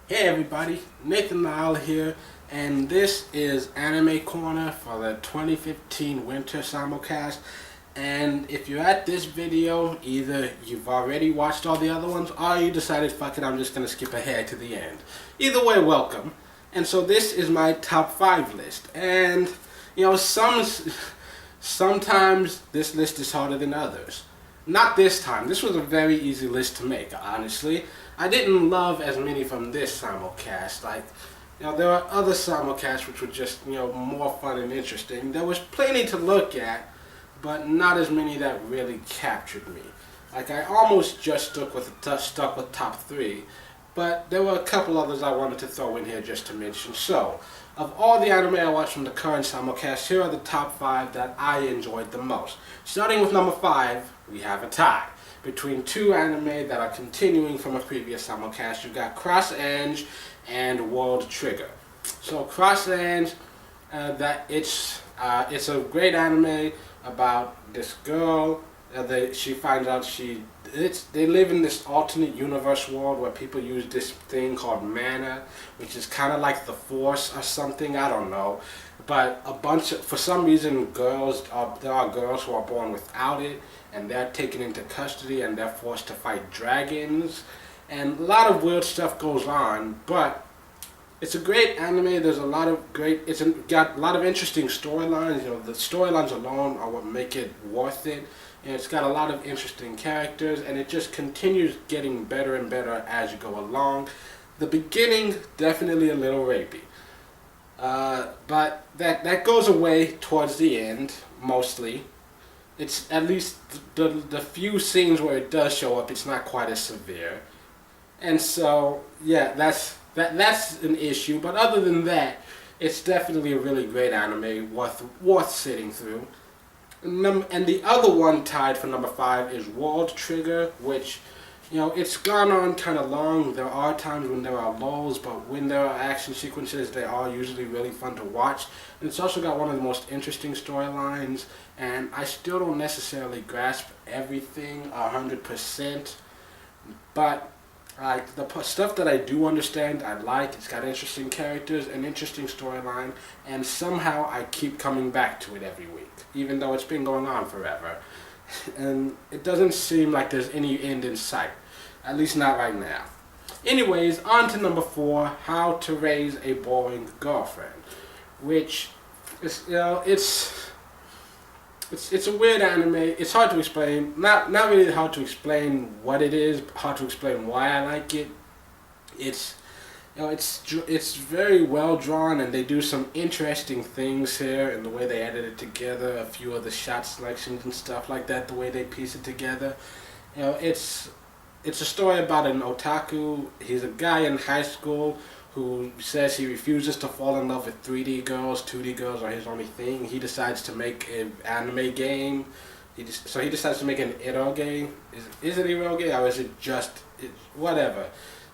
Hey everybody, Nathan Lyle here, and this is Anime Corner for the 2015 Winter Simulcast. And if you're at this video, either you've already watched all the other ones, or you decided, fuck it, I'm just gonna skip ahead to the end. Either way, welcome. And so this is my top 5 list, and you know, sometimes this list is harder than others. Not this time. This was a very easy list to make, honestly. I didn't love as many from this simulcast. Like, you know, there are other simulcasts which were just, you know, more fun and interesting. There was plenty to look at, but not as many that really captured me. Like, I almost just stuck with top 3, but there were a couple others I wanted to throw in here just to mention. So, of all the anime I watched from the current simulcast, here are the top 5 that I enjoyed the most. Starting with number 5, we have a tie between two anime that are continuing from a previous simulcast. You got Cross Ange and Walt Trigger. So Cross Ange, it's a great anime about this girl. She finds out they live in this alternate universe world where people use this thing called mana, which is kind of like the Force or something. I don't know, but for some reason, there are girls who are born without it, and they're taken into custody and they're forced to fight dragons, and a lot of weird stuff goes on. But it's a great anime. There's a lot of got a lot of interesting storylines. You know, the storylines alone are what make it worth it. And it's got a lot of interesting characters, and it just continues getting better and better as you go along. The beginning, definitely a little rapey. But that goes away towards the end, mostly. It's at least the few scenes where it does show up, it's not quite as severe. And so, yeah, that's an issue. But other than that, it's definitely a really great anime, worth sitting through. And the other one tied for number 5 is Walt Trigger, which, you know, it's gone on kind of long. There are times when there are lulls, but when there are action sequences, they are usually really fun to watch. And it's also got one of the most interesting storylines, and I still don't necessarily grasp everything 100%, but like the stuff that I do understand, I like. It's got interesting characters, an interesting storyline, and somehow I keep coming back to it every week, even though it's been going on forever. And it doesn't seem like there's any end in sight, at least not right now. Anyways, on to number 4, How to Raise a Boring Girlfriend, which is, you know, it's a weird anime. It's hard to explain. Not really hard to explain what it is. Hard to explain why I like it. It's, you know, it's very well drawn, and they do some interesting things here in the way they edit it together. A few of the shot selections and stuff like that. The way they piece it together. You know, it's a story about an otaku. He's a guy in high school who says he refuses to fall in love with 3D girls. 2D girls are his only thing. He decides to make an anime game. So he decides to make an ero game. Is it ero game, or is it just whatever?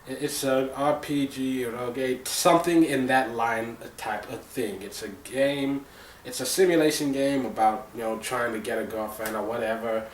It's an RPG ero game, something in that line type of thing. It's a game. It's a simulation game about, you know, trying to get a girlfriend or whatever.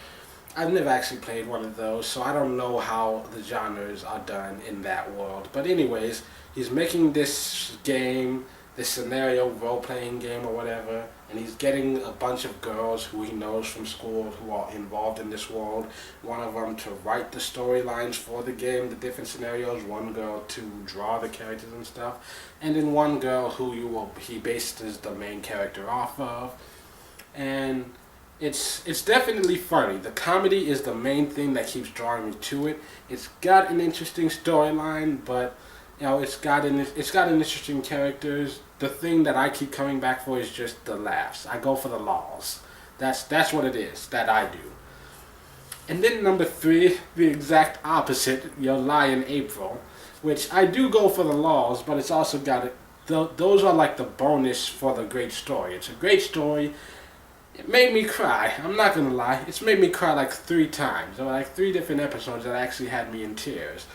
I've never actually played one of those, so I don't know how the genres are done in that world. But anyways, he's making this game, this scenario role-playing game or whatever, and he's getting a bunch of girls who he knows from school who are involved in this world. One of them to write the storylines for the game, the different scenarios. One girl to draw the characters and stuff, and then one girl who he bases the main character off of. And it's definitely funny. The comedy is the main thing that keeps drawing me to it. It's got an interesting storyline, but you know, it's got an interesting characters. The thing that I keep coming back for is just the laughs. I go for the lols. That's what it is that I do. And then number 3, the exact opposite, Your Lie in April, which I do go for the lols, but it's also got it. Those are like the bonus for the great story. It's a great story. It made me cry. I'm not gonna lie. It's made me cry like 3 times. There were like 3 different episodes that actually had me in tears.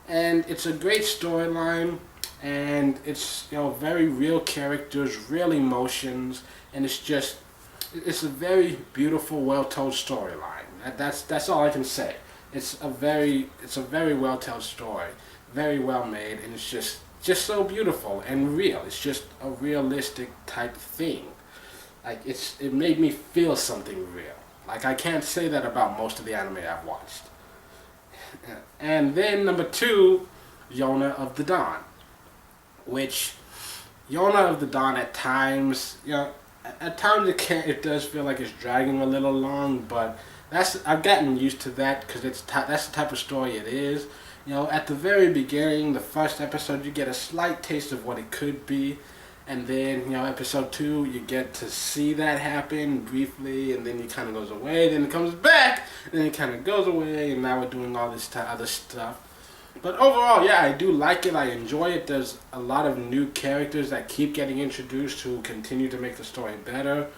And it's a great storyline, and it's, you know, very real characters, real emotions, and it's a very beautiful, well-told storyline. That's all I can say. It's a very well-told story. very well made, and it's just so beautiful and real. It's just a realistic type thing. Like it made me feel something real. Like I can't say that about most of the anime I've watched. And then number 2, Yona of the Dawn, which Yona of the Dawn at times, at times it does feel like it's dragging a little long, but I've gotten used to that because that's the type of story it is. At the very beginning, the first episode, you get a slight taste of what it could be, and then episode 2, you get to see that happen briefly, and then it kind of goes away, then it comes back, and then it kind of goes away, and now we're doing all this other stuff. But overall, yeah, I do like it. I enjoy it. There's a lot of new characters that keep getting introduced who continue to make the story better.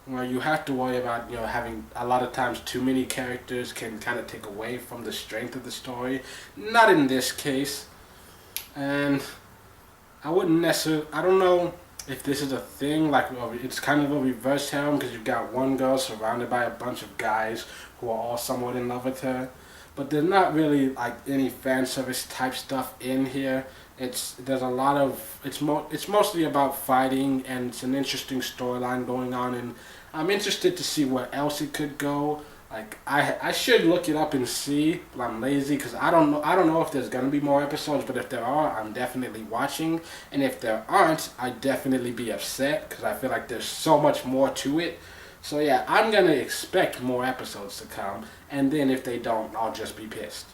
You have to worry about, having a lot of times too many characters can kind of take away from the strength of the story. Not in this case. And I wouldn't necessarily, I don't know if this is a thing, like it's kind of a reverse harem because you've got one girl surrounded by a bunch of guys who are all somewhat in love with her. But there's not really like any fan service type stuff in here. It's mostly about fighting, and it's an interesting storyline going on, and I'm interested to see where else it could go. Like I should look it up and see, but I'm lazy because I don't know if there's gonna be more episodes. But if there are, I'm definitely watching, and if there aren't, I'd definitely be upset because I feel like there's so much more to it. So yeah, I'm gonna expect more episodes to come, and then if they don't, I'll just be pissed.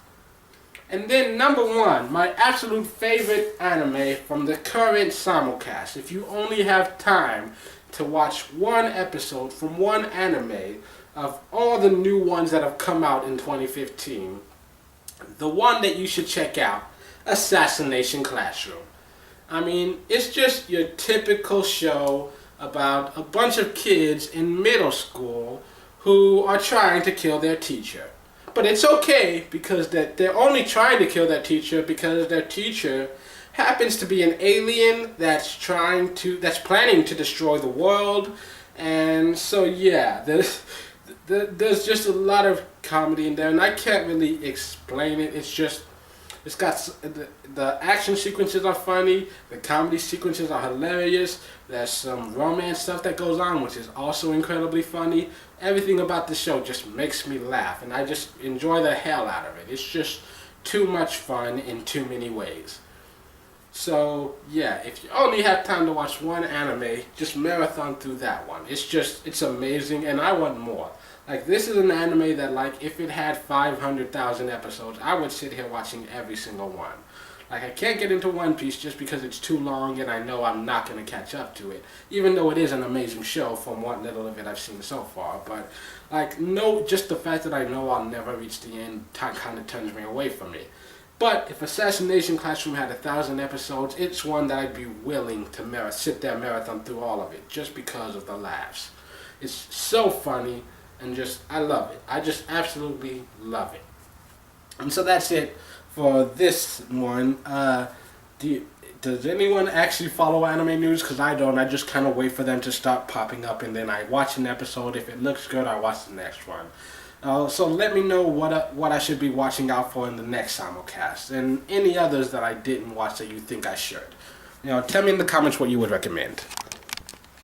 And then number 1, my absolute favorite anime from the current simulcast. If you only have time to watch one episode from one anime of all the new ones that have come out in 2015, the one that you should check out, Assassination Classroom. I mean, it's just your typical show about a bunch of kids in middle school who are trying to kill their teacher. But it's okay because they're only trying to kill their teacher because their teacher happens to be an alien that's planning to destroy the world. And so yeah, there's just a lot of comedy in there, and I can't really explain it. It's got the action sequences are funny, the comedy sequences are hilarious. There's some romance stuff that goes on, which is also incredibly funny. Everything about the show just makes me laugh, and I just enjoy the hell out of it. It's just too much fun in too many ways. So yeah, if you only have time to watch one anime, just marathon through that one. It's amazing, and I want more. Like, this is an anime that, like, if it had 500,000 episodes, I would sit here watching every single one. Like, I can't get into One Piece just because it's too long and I know I'm not going to catch up to it. Even though it is an amazing show from what little of it I've seen so far. But, like, just the fact that I know I'll never reach the end kind of turns me away from it. But if Assassination Classroom had 1,000 episodes, it's one that I'd be willing to sit there marathon through all of it just because of the laughs. It's so funny. And I love it. I just absolutely love it. And so that's it for this one. Does anyone actually follow anime news? Because I don't. I just kind of wait for them to start popping up, and then I watch an episode. If it looks good, I watch the next one. So let me know what I should be watching out for in the next simulcast, and any others that I didn't watch that you think I should. Tell me in the comments what you would recommend.